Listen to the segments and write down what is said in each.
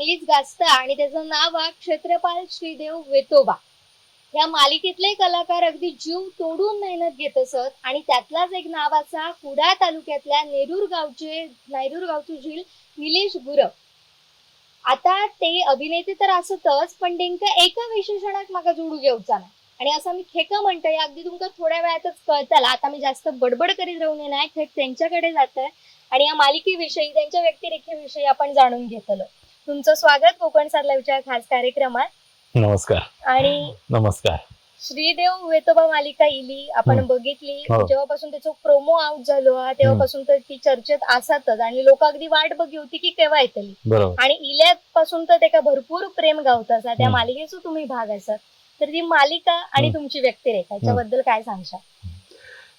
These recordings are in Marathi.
चांगलीच गाजतं आणि त्याचं नाव आहे क्षेत्रपाल श्रीदेव वेतोबा। या मालिकेतले कलाकार अगदी जीव तोडून मेहनत घेत असत आणि त्यातलाच एक नावाचा कुडाळ तालुक्यातल्या नेरूर गावचे झील निलेश गुरव। आता ते अभिनेते तर असतच पण त्यांका एका विशेषणात माका जोडू घेऊचा नाही आणि असं मी खेका म्हणतोय अगदी तुमका थोड्या वेळातच कळताला। आता मी जास्त बडबड करीत राहू नाही, थेट त्यांच्याकडे जातोय आणि या मालिकेविषयी त्यांच्या व्यक्तिरेखेविषयी आपण जाणून घेतलं। तुमचं स्वागत कोकणसाद लाईव्हच्या खास कार्यक्रमात। नमस्कार आणि नमस्कार। श्रीदेव वेतोबा मालिका इली आपण बघितली, जेव्हापासून त्याचं प्रोमो आउट झालो तेव्हापासून तर ती चर्चेत असतच आणि लोक अगदी वाट बघी होती की केव्हा येतली आणि इल्यापासून तर त्याला भरपूर प्रेम गावता त्या मालिकेचा तुम्ही भाग असत। तर ती मालिका आणि तुमची व्यक्तिरेखा याच्याबद्दल काय सांगशाल?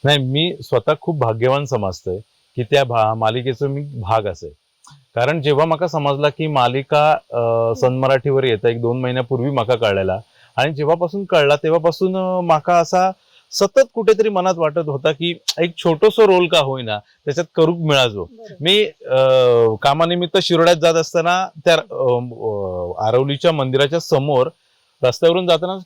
नाही, मी स्वतः खूप भाग्यवान समजतोय की त्या मालिकेचा मी भाग असे। कारण जेव्हा माका समजला की मालिका सन मराठीवर येतं 1-2 महिन्यापूर्वी माका कळलेला आणि जेव्हापासून कळला तेव्हापासून माका असा सतत कुठेतरी मनात वाटत होता की एक छोटोसं रोल का होईना त्याच्यात करूक मिळाजो। मी कामानिमित्त शिरोड्यात जात असताना त्या आरवलीच्या मंदिराच्या समोर रस्त्यावरून जाताना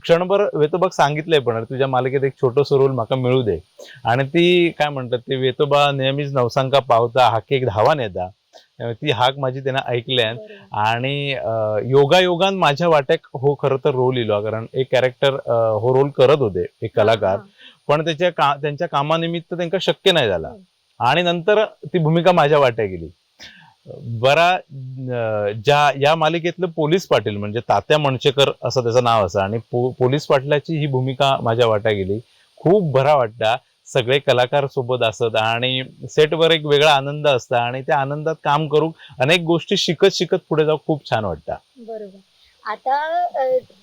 क्षणभर वेतोबाक सांगितलंय पण तुझ्या मालिकेत एक छोटोसं रोल माका मिळू दे। आणि ती काय म्हणतात ते वेतोबा नेहमीच नवसांका पावता हाक एक धावान येता, ती हाक माझी त्यांना ऐकल्यान आणि योगायोगान माझ्या वाट्याक हो खरं तर रोल इलो। कारण एक कॅरेक्टर हो रोल करत होते एक कलाकार, पण त्यांच्या कामानिमित्त त्यांना शक्य नाही झाला आणि नंतर ती भूमिका माझ्या वाट्या गेली। या मालिकेतलं पोलीस पाटील म्हणजे तात्या मणचेकर असं त्याचं नाव असं आणि पोलीस पाटलाची ही भूमिका माझ्या वाट्या गेली। खूप बरा वाटता, सगळे कलाकार सोबत असत आणि सेटवर एक वेगळा आनंद असता आणि त्या आनंदात काम करू अनेक गोष्टी शिकत पुढे जाऊ खूप छान वाटतं। बरोबर। आता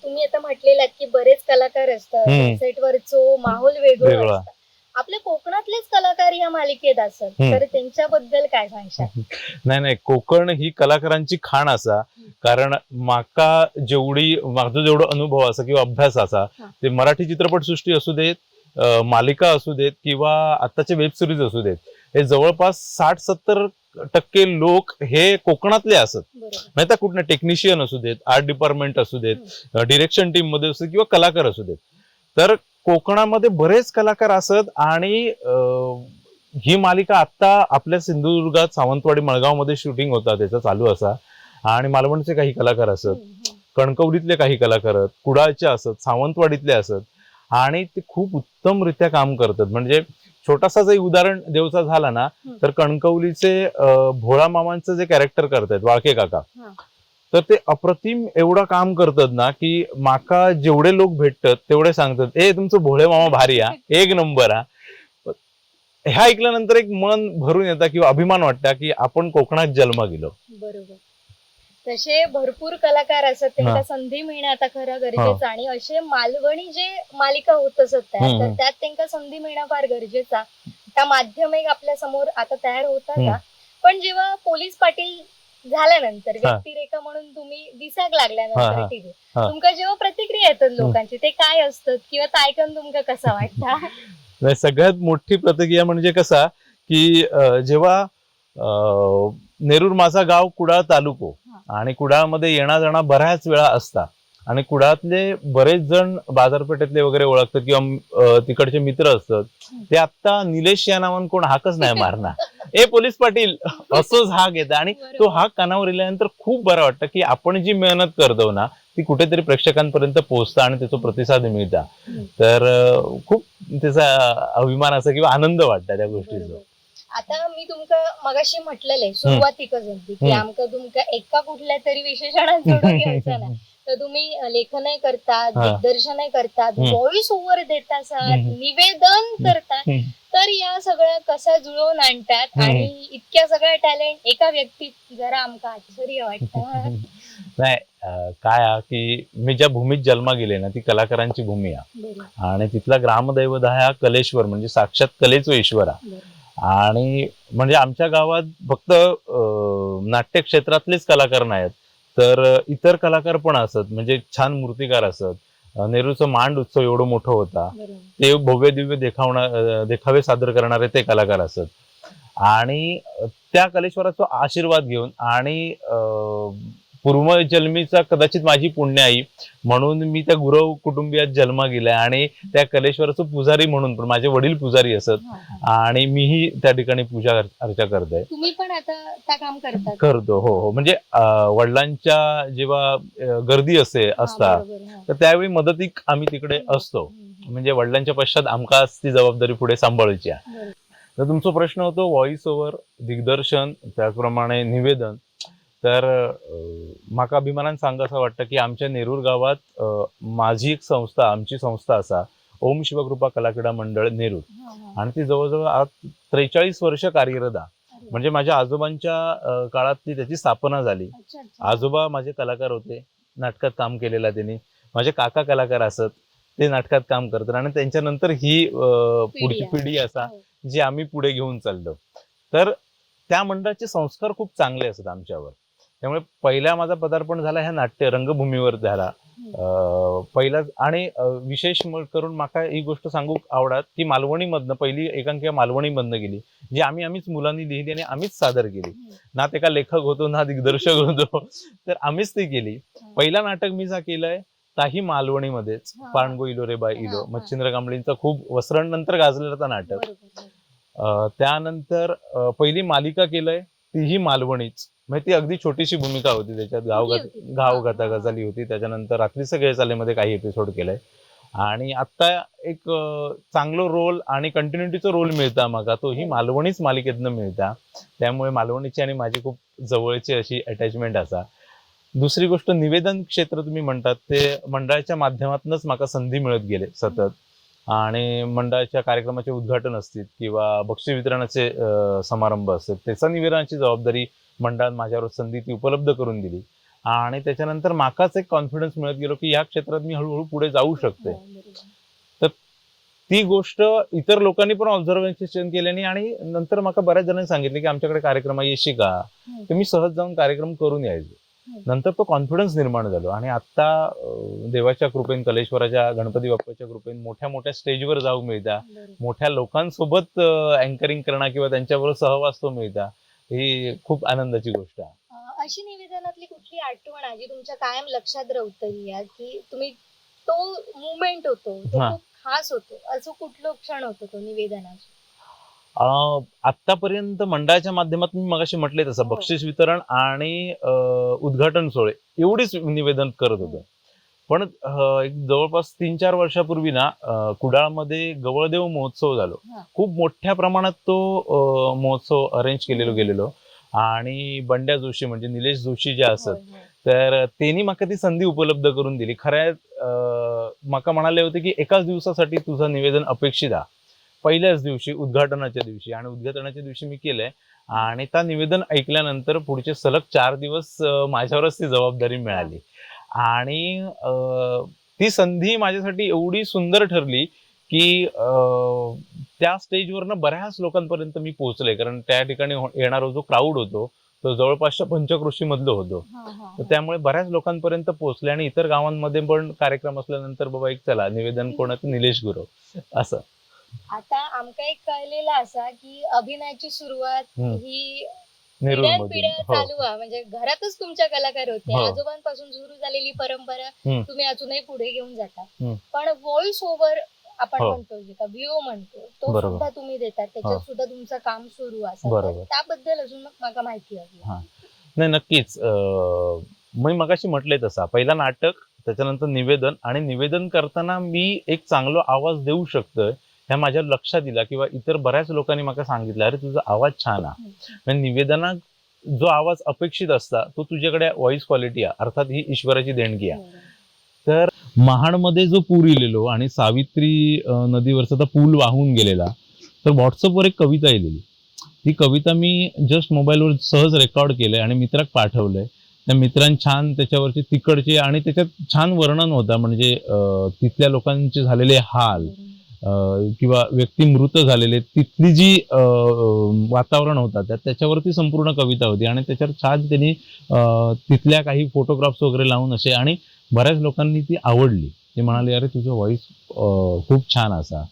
तुम्ही आता म्हटलेलं की बरेच कलाकार असतात, सेटवरचो माहोल वेगळा असतो। आपल्या कोकणातलेच कलाकार या मालिकेत असतात, तर त्यांच्याबद्दल काय सांगशाल? नाही, कोकण ही कलाकारांची खाण असा। कारण माझा जेवढा अनुभव असा किंवा अभ्यास असा ते मराठी चित्रपटसृष्टी असू देत, मालिका असू देत किंवा आताचे वेब सिरीज असू देत, हे जवळपास 60-70% लोक हे कोकणातले असत। नाही तर कुठले टेक्निशियन असू देत, आर्ट डिपार्टमेंट असू देत, डिरेक्शन टीम मध्ये असू किंवा कलाकार असू देत, तर कोकणामध्ये बरेच कलाकार असत। आणि ही मालिका आता आपल्या सिंधुदुर्गात सावंतवाडी मळगाव मध्ये शूटिंग होता त्याचा चालू असा आणि मालवणचे काही कलाकार असत, कणकवलीतले काही कलाकार आहेत, कुडाळचे असत, सावंतवाडीतले असत आणि ते खूप उत्तमरित्या काम करतात। म्हणजे छोटासा जरी उदाहरण देवचा झाला ना तर कणकवलीचे भोळा मामांचं जे कॅरेक्टर करतात वाळके काका, तर ते अप्रतिम एवढं काम करतात ना की माका जेवढे लोक भेटतात तेवढे सांगतात ए तुमचं भोळे मामा भारी हा, एक नंबर हा। ह्या ऐकल्यानंतर एक मन भरून येतं किंवा अभिमान वाटतं की आपण कोकणात जन्म गेलो। बरोबर। तसे भरपूर कलाकार असतात, त्यांना संधी मिळणं आता खरं गरजेचं आणि असे मालवणी जे मालिका होत असत तर त्यात त्यांना संधी मिळणं फार गरजेचा। त्या माध्यम एक आपल्या समोर आता तयार होता, पण जेव्हा पोलीस पाटील झाल्यानंतर व्यक्तिरेखा म्हणून तुम्ही दिसाक लागल्यानंतर टीव्ही तुमका जेव्हा प्रतिक्रिया येतात लोकांची ते काय असतात किंवा ते ऐकून तुमका कसं वाटतं? सगळ्यात मोठी प्रतिक्रिया म्हणजे कसा की जेव्हा नेरूर माझा गाव कुडाळ तालुको आणि कुडाळमध्ये येणा जाणा बऱ्याच वेळा असता आणि कुडाळातले बरेच जण बाजारपेठेतले वगैरे ओळखतात किंवा तिकडचे मित्र असतात, ते आता निलेश या नावान कोण हाकच नाही मारणार ए पोलीस पाटील असंच हाक येतं आणि तो हाक कानावर येल्यानंतर खूप बरं वाटतं की आपण जी मेहनत करतो ना ती कुठेतरी प्रेक्षकांपर्यंत पोहोचता आणि त्याचा प्रतिसाद मिळता। तर खूप त्याचा अभिमान असा किंवा आनंद वाटतं त्या गोष्टीचा। आता मी तुमका मगाशी म्हटलेले सुरुवातीकच होती की आमका तुमका एका कुठल्या तरी विशेषणात जोडून घ्यायचं ना, तर तुम्ही लेखनही करतात, दिग्दर्शनही करतात, व्हॉइस ओव्हर देतात, निवेदन करतात, तर या सगळ्या कसा जुळवून आणतात आणि इतक्या सगळ्या टॅलेंट एका व्यक्तीत जरा आमका आश्चर्य वाटतं। नाही काय की मी ज्या भूमीत जन्मा गेले ना ती कलाकारांची भूमी आहे आणि तिथला ग्रामदैवत हा कलेश्वर म्हणजे साक्षात कलेचो ईश्वर आहे। आणि म्हणजे आमच्या गावात फक्त नाट्य क्षेत्रातलेच कलाकार नाहीत तर इतर कलाकार पण असत, म्हणजे छान मूर्तिकार असत। नेरूरचा मांड उत्सव एवढा मोठा होता, ते भव्य दिव्य देखावे सादर करणारे ते कलाकार असत आणि त्या कलेश्वराचा आशीर्वाद घेऊन आणि पूर्वजन्मीचा कदाचित माझी पुण्य आई म्हणून मी त्या गुरव कुटुंबियात जन्म गेलाय आणि त्या कलेश्वराचं पुजारी म्हणून पण माझे वडील पुजारी असत आणि मीही त्या ठिकाणी पूजा अर्चा करतोय. तुम्ही पण आता काम करता? करतो, हो हो. म्हणजे वडिलांच्या जेव्हा गर्दी असता तर त्यावेळी मदतीक आम्ही तिकडे असतो. म्हणजे वडिलांच्या पश्चात आमकाच ती जबाबदारी पुढे सांभाळायची आहे. तर तुमचा प्रश्न होतो व्हॉइस ओव्हर, दिग्दर्शन, त्याचप्रमाणे निवेदन. तर म्हाका अभिमानान सांगायचं वाटतं की आमच्या नेरूर गावात माझी एक संस्था, आमची संस्था असा ओम शिवकृपा कलाक्रीडा मंडळ नेरूर आणि ती जवळजवळ आज 43 वर्ष कार्यरत आहे. म्हणजे माझ्या आजोबांच्या काळात त्याची स्थापना झाली. आजोबा माझे कलाकार होते, नाटकात काम केलेला त्यांनी. माझे काका कलाकार असत, ते नाटकात काम करतात आणि त्यांच्यानंतर ही पुढची पिढी असा जी आम्ही पुढे घेऊन चाललो. तर त्या मंडळाचे संस्कार खूप चांगले असतात आमच्यावर. त्यामुळे पहिला माझा पदार्पण झाला ह्या नाट्य रंगभूमीवर झाला पहिला. आणि विशेष करून माका ही गोष्ट सांगू आवडत की मालवणीमधनं पहिली एकांकिका मालवणीमधनं गेली, जी आम्हीच मुलांनी लिहिली आणि आम्हीच सादर केली. ना ते का लेखक होतो ना दिग्दर्शक होतो, तर आम्हीच ती केली. पहिला नाटक मी जा केलंय ताही मालवणीमध्येच, पाणगो इलो रे बाय इलो, मच्छिंद्र कांबळींचा खूप वसरण नंतर गाजलेला नाटक. त्यानंतर पहिली मालिका केलंय तीही मालवणीच. म्हणजे ती अगदी छोटीशी भूमिका होती, त्याच्यात गाव गाता गजाली होती. त्याच्यानंतर रात्री सगळे चालेमध्ये काही एपिसोड केलाय आणि आता एक चांगलं रोल आणि कंटिन्युटीचा रोल मिळता मग तोही मालवणीच मालिकेतनं मिळता. त्यामुळे मालवणीची आणि माझी खूप जवळची अशी अटॅचमेंट असा. दुसरी गोष्ट निवेदन क्षेत्र तुम्ही म्हणतात ते मंडळाच्या माध्यमातूनच माका संधी मिळत गेले सतत. आणि मंडळाच्या कार्यक्रमाचे उद्घाटन असतील किंवा बक्षीस वितरणाचे समारंभ असतील, त्याचा निवेदनाची जबाबदारी मंडळात माझ्यावर संधी ती उपलब्ध करून दिली. आणि त्याच्यानंतर माकाच एक कॉन्फिडन्स मिळत गेलो की या क्षेत्रात मी हळूहळू पुढे जाऊ शकते. तर ती गोष्ट इतर लोकांनी पण ऑब्झर्वेशन केल्याने आणि नंतर माका बऱ्याच जणांनी सांगितले की आमच्याकडे कार्यक्रम येशी का, तर मी सहज जाऊन कार्यक्रम करून यायचो. नंतर तो कॉन्फिडन्स निर्माण झालो आणि आता देवाच्या कृपेन, कलेश्वराच्या, गणपती बाप्पाच्या कृपेन मोठ्या मोठ्या स्टेजवर जाऊ मिळता, मोठ्या लोकांसोबत अँकरिंग करणं किंवा त्यांच्याबरोबर सहवास तो मिळता, ही खूप आनंदाची गोष्ट आहे. अशी निवेदनातली कुठली आठवण आहे जी तुमच्या कायम लक्षात राहतली की तुम्ही तो मुवमेंट होतो तो खूप खास होतो, असं कुठलं क्षण होतं तो निवेदनाचं? आतापर्यंत मंडळाच्या माध्यमातून मगाशी म्हटले तसं बक्षीस वितरण आणि उद्घाटन सोहळे एवढीच निवेदन करत होतं. पण एक जवळपास 3-4 वर्षापूर्वी ना कुडाळमध्ये गवळदेव महोत्सव झालो. खूप मोठ्या प्रमाणात तो महोत्सव अरेंज गेलेलो आणि बंड्या जोशी म्हणजे निलेश जोशी जे असत तर त्यांनी माका ती संधी उपलब्ध करून दिली. खऱ्यात माका म्हणाले होते की एकाच दिवसासाठी तुझं निवेदन अपेक्षित आहे, पहिल्याच दिवशी उद्घाटनाच्या दिवशी. आणि उद्घाटनाच्या दिवशी मी केलंय आणि त्या निवेदन ऐकल्यानंतर पुढचे सलग 4 दिवस माझ्यावरच ती जबाबदारी मिळाली. आणि ती संधी माझ्यासाठी एवढी सुंदर ठरली की त्या स्टेजवरनं बऱ्याच लोकांपर्यंत मी पोहोचले. कारण त्या ठिकाणी येणारा जो क्राऊड होतो तो जवळपासच्या पंचक्रोशी मधलं होतो. तर त्यामुळे बऱ्याच लोकांपर्यंत पोहोचले आणि इतर गावांमध्ये पण कार्यक्रम असल्यानंतर बाबा एक चला निवेदन कोणाचं, निलेश गुरव असं. आता आमका एक कळलेलं असा की अभिनयाची सुरुवात ही पिढ्यानपिढ्या चालू आहे. म्हणजे घरातच तुमच्या कलाकार होते, आजोबांपासून सुरू झालेली परंपरा तुम्ही अजूनही पुढे घेऊन जाता. पण व्हॉइस ओव्हर आपण म्हणतो, जे का व्हिओ म्हणतो, तो सुद्धा तुम्ही देतात, त्याच्यात सुद्धा तुमचं काम सुरू असतं. त्याबद्दल अजून मला माहिती हवी. नाही, नक्कीच. मी मगाशी म्हटलंय तसा पहिला नाटक, त्याच्यानंतर निवेदन. आणि निवेदन करताना मी एक चांगला आवाज देऊ शकतोय ह्या माझ्या लक्षात दिला किंवा इतर बऱ्याच लोकांनी मला सांगितलं अरे तुझा आवाज छान आहे. निवेदनात जो आवाज अपेक्षित असता तो तुझ्याकडे व्हॉइस क्वालिटी आहे, अर्थात ही ईश्वराची देणगी आहे. तर महाडमध्ये जो पूर इलेलो आणि सावित्री नदीवरचा पूल वाहून गेलेला, तर व्हॉट्सअपवर एक कविता येलेली. ती कविता मी जस्ट मोबाईलवर सहज रेकॉर्ड केलंय आणि मित्राक पाठवलंय. त्या मित्रांनी छान त्याच्यावरचे तिकडचे आणि त्याच्यात छान वर्णन होता. म्हणजे तिथल्या लोकांचे झालेले हाल किंवा व्यक्ती मृत झालेले, तिथली जी वातावरण होता त्याच्यावरती संपूर्ण कविता होती. आणि त्याच्यावर छान त्यांनी तिथल्या काही फोटोग्राफ्स वगैरे लावून असे, आणि बऱ्याच लोकांनी ती आवडली. ते म्हणाले अरे तुझं व्हॉइस खूप छान असा,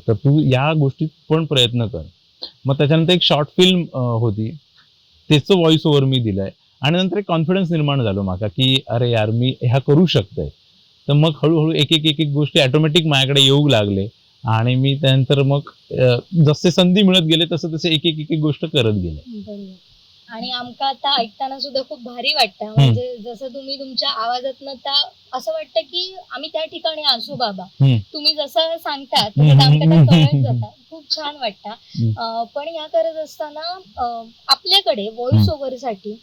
तर तू या गोष्टीत पण प्रयत्न कर. मग त्याच्यानंतर एक शॉर्ट फिल्म होती, त्याचं व्हॉइस ओव्हर मी दिलंय. आणि नंतर एक कॉन्फिडन्स निर्माण झालो म्हाका की अरे यार मी ह्या करू शकतोय. तर मग हळूहळू एक एक एक एक गोष्टी ऑटोमॅटिक माझ्याकडे येऊ लागले आणि मी त्यानंतर मग जसे संधी मिळत गेले तसं तसे एक एक एक एक गोष्ट करत गेले. बरोबर. आणि आमका आता ऐकताना सुद्धा खूप भारी वाटतं. म्हणजे जसं तुम्ही तुमच्या आवाजातनं असं वाटतं की आम्ही त्या ठिकाणी असू बाबा. तुम्ही जसं सांगता तसं आमका त्या कळत जातं. खूप छान वाटतं. पण या करत असताना आपल्याकडे व्हॉइस ओव्हर साठी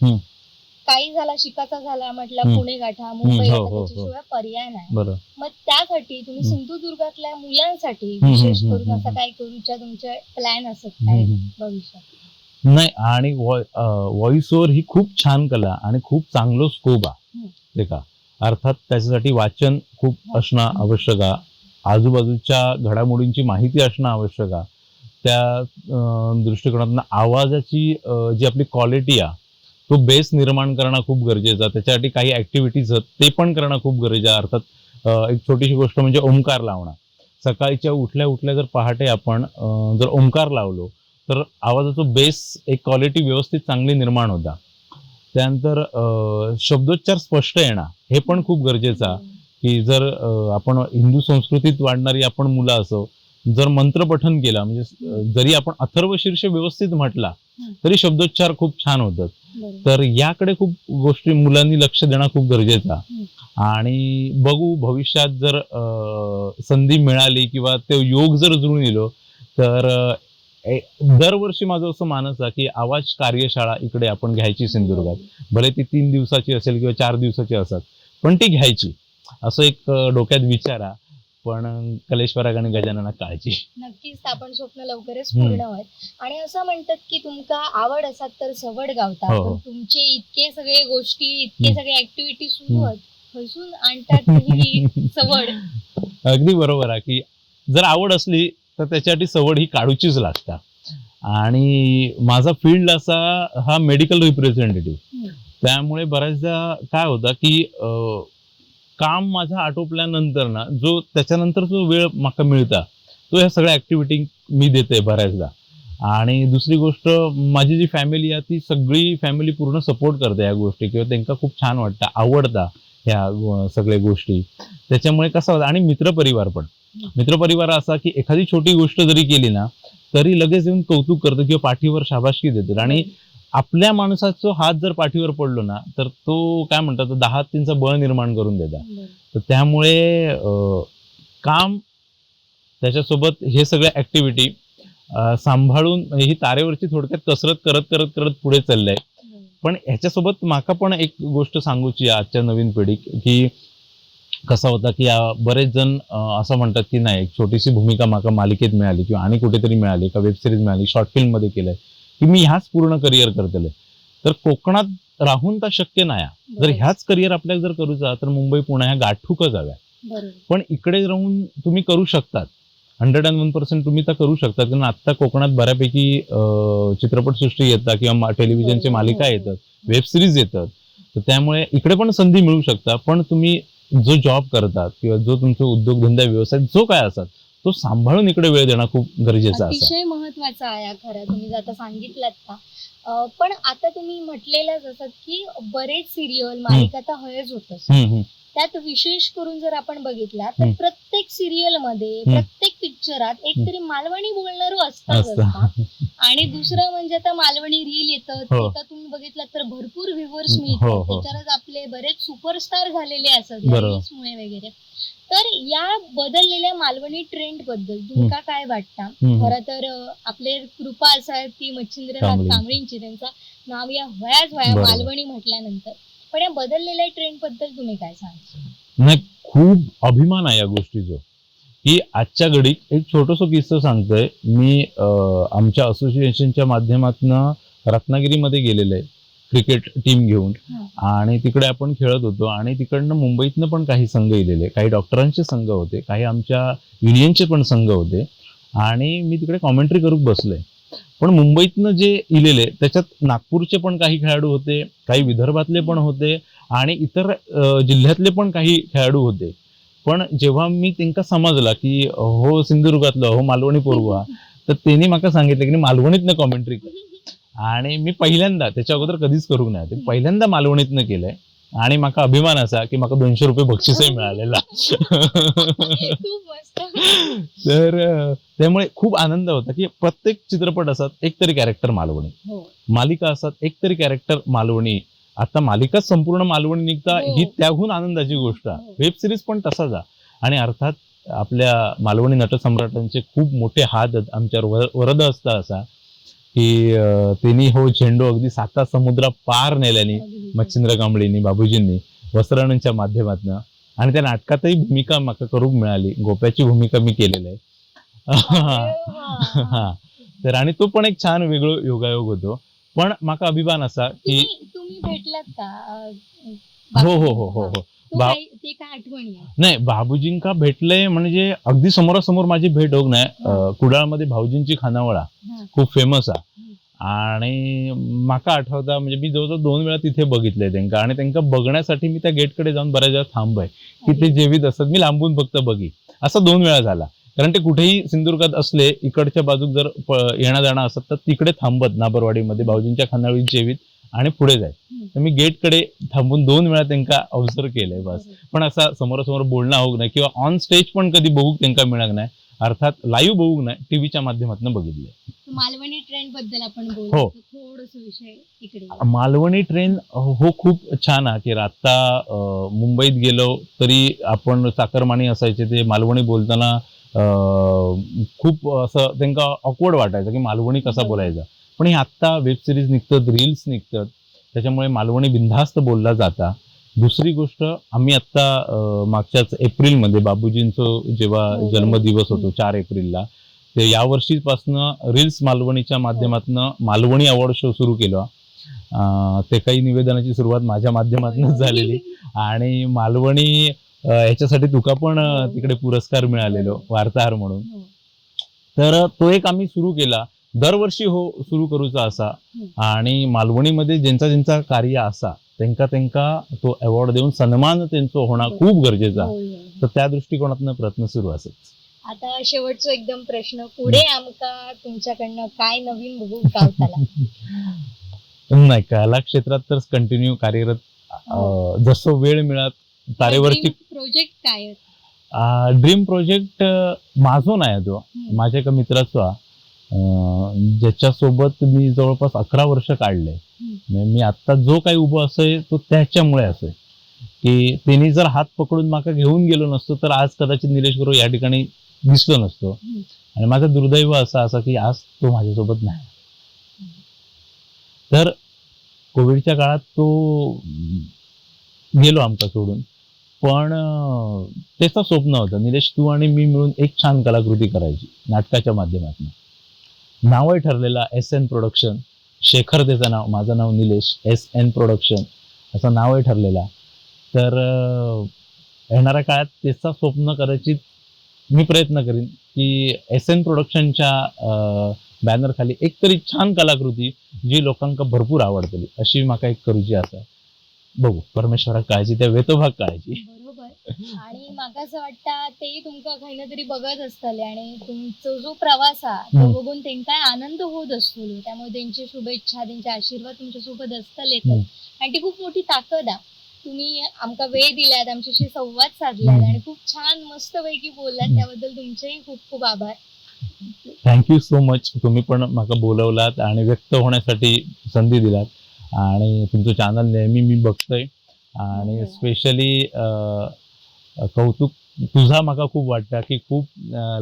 काही झाला शिकाचा झाला म्हटलं पुणे गाठा मुंबई गाठा त्याच्याशिवाय पर्याय नाही. मग त्यासाठी तुम्ही सिंधुदुर्गातल्या मुलांसाठी विशेष करून असं काय करूच्या तुमचे प्लॅन असत काय भविष्यात? नाही, आणि व्हॉइस ओव्हर ही खूप छान कला आणि खूप चांगलं स्कोप आहे का. अर्थात त्याच्यासाठी वाचन खूप असणं आवश्यक आहे, आजूबाजूच्या घडामोडींची माहिती असणं आवश्यक आहे. त्या दृष्टिकोनातून आवाजाची जी आपली क्वालिटी आहे तो बेस निर्माण करणं खूप गरजेचं आहे. त्याच्यासाठी काही ऍक्टिव्हिटीज ते पण करणं खूप गरजेचं आहे. अर्थात एक छोटीशी गोष्ट म्हणजे ओंकार लावणं. सकाळच्या उठल्या उठल्या जर पहाटे आपण जर ओंकार लावलो तर आवाजाचा बेस एक क्वालिटी व्यवस्थित चांगली निर्माण होता. त्यानंतर शब्दोच्चार स्पष्ट येणं हे पण खूप गरजेचं आहे की जर आपण हिंदू संस्कृतीत वाढणारी आपण मुलं असो, जर मंत्र पठन केला म्हणजे जरी आपण अथर्व शीर्ष व्यवस्थित म्हटला तरी शब्दोच्चार खूप छान होतात. तर याकडे खूप गोष्टी मुलांनी लक्ष देणं खूप गरजेचं आहे. आणि बघू भविष्यात जर संधी मिळाली किंवा ते योग जर जुळून येलो तर दरवर्षी माझं असं मानस आहे की आवाज कार्यशाळा इकडे आपण घ्यायची सिंधुदुर्गात. भले ती 3 दिवसाची असेल किंवा 4 दिवसाची असतात पण ती घ्यायची असं एक डोक्यात विचार आहे. पण कलेश्वराक आणि गजानना काळजी. नक्कीच आपण स्वप्न लवकरच पूर्ण होईल. आणि असं म्हणतात की तुमका आवड असतात तर सवड गावता. पण तुमचे इतके सगळे गोष्टी इतके सगळे ऍक्टिव्हिटी सुरू आहेत खसून आणतात ही सवड. अगदी बरोबर आहे की जर आवड असली तर त्याच्यासाठी सवड ही काढूचीच लागते. आणि माझा फील्ड असा हा मेडिकल रिप्रेझेंटेटिव्ह, त्यामुळे बऱ्याचदा काय होतं की काम माझं आटोपल्यानंतर ना जो त्याच्यानंतर जो वेळ माका मिळता तो ह्या सगळ्या ऍक्टिव्हिटी मी देते बऱ्याचदा. आणि दुसरी गोष्ट माझी जी फॅमिली आहे ती सगळी फॅमिली पूर्ण सपोर्ट करते या गोष्टी किंवा त्यांना खूप छान वाटतं, आवडता ह्या सगळ्या गोष्टी. त्याच्यामुळे कसं होतं. आणि मित्रपरिवार पण, मित्रपरिवार असा की एखादी छोटी गोष्ट जरी केली ना तरी लगेच येऊन कौतुक करतं किंवा पाठीवर शाबासकी देतात. आणि आपल्या माणसाचा हात जर पाठीवर पडलो ना तर तो काय म्हणतात 10 त्यांचा बळ निर्माण करून देतात. तर त्यामुळे काम त्याच्यासोबत हे सगळ्या ऍक्टिव्हिटी सांभाळून ही तारेवरची थोडक्यात कसरत करत करत करत पुढे चाललंय. पण ह्याच्यासोबत माका पण एक गोष्ट सांगूची आजच्या नवीन पिढीक की कसा होता की बरेच जण असं म्हणतात की नाही एक छोटीशी भूमिका माका मालिकेत मिळाली किंवा आणि कुठेतरी मिळाली का वेब सिरीज मिळाली, शॉर्ट फिल्म मध्ये केलंय की मी ह्याच पूर्ण करिअर करतले. तर कोकणात राहून तर शक्य नाही. जर ह्याच करिअर आपल्याला जर करूचा तर मुंबई पुणे ह्या गाठूकच हव्या. पण इकडे राहून तुम्ही करू शकतात, 101% तुम्ही तर करू शकता. कारण आता कोकणात बऱ्यापैकी चित्रपटसृष्टी येतात किंवा टेलिव्हिजनच्या मालिका येतात, वेब सिरीज येतात. तर त्यामुळे इकडे पण संधी मिळू शकता. पण तुम्ही जो जॉब करतात किंवा जो तुमचा उद्योगधंदा व्यवसाय जो काय असतात तो सांभाळून इकडे वेळ देणं खूप गरजेचं आहे. अतिशय महत्वाचा आहे खरं तुम्ही आता सांगितलं का. पण आता तुम्ही म्हटलेलंच असत की बरेच सिरियल मालिका तर हयच होत. त्यात विशेष करून जर आपण बघितला तर प्रत्येक सिरियल मध्ये प्रत्येक पिक्चरात एकतरी मालवणी बोलणारं असतात. आणि दुसरं म्हणजे आता मालवणी रील येतं ते तुम्ही बघितलं तर भरपूर व्ह्यूअर्स मिळतात. त्याच्यावरच आपले बरेच सुपरस्टार झालेले असतात रील्समुळे वगैरे. तर या बदललेल्या मालवणी ट्रेंड बद्दल तुमका काय वाटतं? खरं तर आपले कृपा असा की मच्छिंद्रनाथ कांबळींची त्यांचं नाव या वयाच वया मालवणी म्हटल्यानंतर. पण या बदललेल्या ट्रेंड बद्दल तुम्ही काय सांगता? नाही, खूप अभिमान आहे या गोष्टीचा की आजच्या घडीत एक छोटस किस्सा सांगतोय मी. आमच्या असोसिएशनच्या माध्यमातून रत्नागिरीमध्ये गेलेलं आहे क्रिकेट टीम घेऊन. आणि तिकडे आपण खेळत होतो आणि तिकडनं मुंबईतनं पण काही संघ इलेले, काही डॉक्टरांचे संघ होते, काही आमच्या युनियनचे पण संघ होते. आणि मी तिकडे कॉमेंट्री करून बसलोय. पण मुंबईतनं जे इलेले त्याच्यात नागपूरचे पण काही खेळाडू होते, काही विदर्भातले पण होते आणि इतर जिल्ह्यातले पण काही खेळाडू होते. पण जेव्हा मी त्यांना समजला की हो सिंधुदुर्गातलं हो मालवणी पोरगो तर त्यांनी मला सांगितलं की मालवणीतनं कॉमेंट्री कर. आणि मी पहिल्यांदा त्याच्या अगोदर कधीच करूंक ना ते पहिल्यांदा मालवणीतनं केलंय आणि म्हाका अभिमान असा की म्हाका 200 रुपये बक्षीसही मिळालेला. खूप मस्त. तर त्यामुळे खूप आनंद होता की प्रत्येक चित्रपट असतात एक तरी कॅरेक्टर मालवणी, हो मालिका असतात एक तरी कॅरेक्टर मालवणी. आता मालिकाच संपूर्ण मालवणी निघता हो. ही त्याहून आनंदाची गोष्ट आहे. हो. वेब सिरीज पण तसाच आहे. आणि अर्थात आपल्या मालवणी नटसम्राटांचे खूप मोठे हात आमच्यावर वरद असता असा की त्यांनी हो झेंडू अगदी 7 समुद्र पार नेल्यानी मच्छिंद्र कांबळींनी बाबूजींनी वस्त्रांच्या माध्यमातून. आणि त्या नाटकातही भूमिका मला करूक मिळाली. गोप्याची भूमिका मी केलेली आहे. हा तर आणि तो पण एक छान वेगळं योगायोग होतो. पण माका अभिमान असा की तुम्ही भेटलात का हो हो हो हो हो ते काय आठवणी आहे? नाही बाबूजींका भेटले म्हणजे अगदी समोरासमोर माझी भेट होक नाही. कुडाळमध्ये भाऊजींची खानावळा खूप फेमस आहे. आणि माका आठवता म्हणजे मी जवळजवळ 2 वेळा तिथे बघितले त्यांना. आणि त्यांना बघण्यासाठी मी त्या गेटकडे जाऊन बऱ्याच वेळा थांबय की ते जेवीत असतात. मी लांबून फक्त बघी असं 2 वेळा झाला. कारण ते कुठेही सिंधुदुर्गात असले इकडच्या बाजूक जर येणं जाणं असत तर तिकडे थांबत नाबरवाडीमध्ये भाऊजींच्या खानावळीत जेवीत आणि पुढे जाय. तर मी गेटकडे थांबून 2 वेळा त्यांना ऑब्झर्व केलंय बस. पण असा समोरासमोर बोलणं होऊ नाही किंवा ऑन स्टेज पण कधी बघूक त्यांना मिळाक नाही. अर्थात लाईव्ह बघूक नाही टीव्हीच्या माध्यमातून बघितले. मालवणी ट्रेन बद्दल आपण बोलू हो. थोडस विषय इकडे. मालवणी ट्रेन हो खूप छान आहे की आता मुंबईत गेलो तरी आपण चाकरमानी असायचे ते मालवणी बोलताना खूप असं त्यांना ऑकवर्ड वाटायचं की मालवणी कसा बोलायचा. पण हे आत्ता वेब सिरीज निघतात रील्स निघतात त्याच्यामुळे मालवणी बिनधास्त बोलला जाता. दुसरी गोष्ट आम्ही आत्ता मागच्याच एप्रिलमध्ये बाबूजींचं जेव्हा जन्मदिवस होतो 4 एप्रिलला ते या वर्षीपासनं रील्स मालवणीच्या माध्यमातून मालवणी अवॉर्ड शो सुरू केला. ते काही निवेदनाची सुरुवात माझ्या माध्यमातूनच झालेली. आणि मालवणी ह्याच्यासाठी तुका पण तिकडे पुरस्कार मिळालेलो वार्ताहर म्हणून. तर तो एक आम्ही सुरू केला दरवर्षी हो सुरू करूचा असा. आणि मालवणीमध्ये ज्यांचा ज्यांचा कार्य असा त्यांका तो अवॉर्ड देऊन सन्मान त्यांचा होणं खूप गरजेचा. तर त्या दृष्टिकोनातून प्रयत्न सुरू असत. आता शेवटचा एकदम प्रश्न पुढे आमका तुमच्याकडनं काय नवीन बघू गावताला? नाही कला क्षेत्रात तर कंटिन्यू कार्यरत जसं वेळ मिळत तारेवरची प्रोजेक्ट काय ड्रीम प्रोजेक्ट माझो नाही तो माझ्या एका मित्राचा ज्याच्यासोबत मी जवळपास 11 वर्ष काढले. मी आता जो काही उभं असेल तो त्याच्यामुळे असेल की त्यांनी जर हात पकडून माका घेऊन गेलो नसतो तर आज कदाचित निलेश गुरु या ठिकाणी दिसलो नसतो. आणि माझं दुर्दैव असा की आज तो माझ्यासोबत नाही. तर कोविडच्या काळात तो गेलो आमचा सोडून. पण त्याचं स्वप्न होतं निलेश तू आणि मी मिळून एक छान कलाकृती करायची नाटकाच्या माध्यमातून. नावही ठरलेला SN प्रोडक्शन. शेखर त्याचं नाव माझं नाव निलेश SN प्रोडक्शन असं नावही ठरलेला. तर येणाऱ्या काळात त्याचं स्वप्न करायची मी प्रयत्न करीन की SN प्रोडक्शनच्या बॅनर खाली एक तरी छान कलाकृती जी लोकांना भरपूर आवडतली अशी माका एक करूची असा. बघू परमेश्वराक काळजी त्या वेतोभाग काळजी. बरोबर. आणि माका असं वाटतं तेही तुमका खैना तरी बघत असतले आणि तुमचा जो प्रवास आहे तो बघून त्यांना आनंद होत असतो. त्यामुळे त्यांची शुभेच्छा त्यांचे आशीर्वाद तुमच्या सोबत असतले. आणि ती खूप मोठी ताकद आहे. तुम्ही आमका वेळ दिलात आमच्याशी संवाद साधलात आणि खूप छान मस्त पैकी बोललात त्याबद्दल तुमचेही खूप खूप आभार. Thank you so much. तुम्ही पण माका बोलवलात आणि व्यक्त होण्यासाठी संधी दिलात. आणि तुमचं चॅनल नेहमी मी बघतोय आणि स्पेशली कौतुक तुझा माका खूप वाटतं की खूप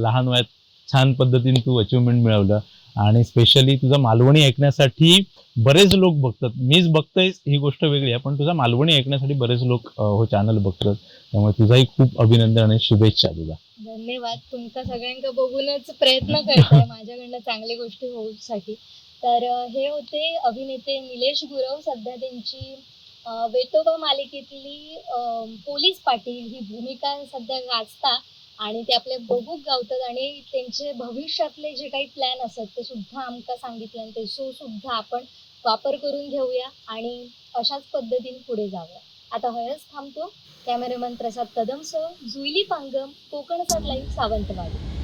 लहान वयात छान पद्धतीने तू अचिव्हमेंट मिळवलं. आणि स्पेशली तुझा मालवणी ऐकण्यासाठी बरेच लोक बघतात. मीच बघतोय ही गोष्ट वेगळी आहे पण तुझा मालवणी ऐकण्यासाठी बरेच लोक हो चॅनल बघतात. त्यामुळे तुझाही खूप अभिनंदन आणि शुभेच्छा तुला. धन्यवाद. तुमका सगळ्यांका बघूनच प्रयत्न करताय माझ्याकडनं चांगल्या गोष्टी होऊसाठी. तर हे होते अभिनेते निलेश गुरव. सध्या त्यांची वेतोबा मालिकेतली पोलीस पाटील ही भूमिका सध्या गाजता आणि ते आपले बघूक गावतात. आणि त्यांचे भविष्यातले जे काही प्लॅन असतात ते सुद्धा आमका सांगितले आणि ते सुद्धा आपण वापर करून घेऊया आणि अशाच पद्धतीने पुढे जाऊया. आता हयच थांबतो. कॅमेरामन प्रसाद कदमसह जुईली पांगम, कोकणसाद लाईव्ह, सावंतवाडी.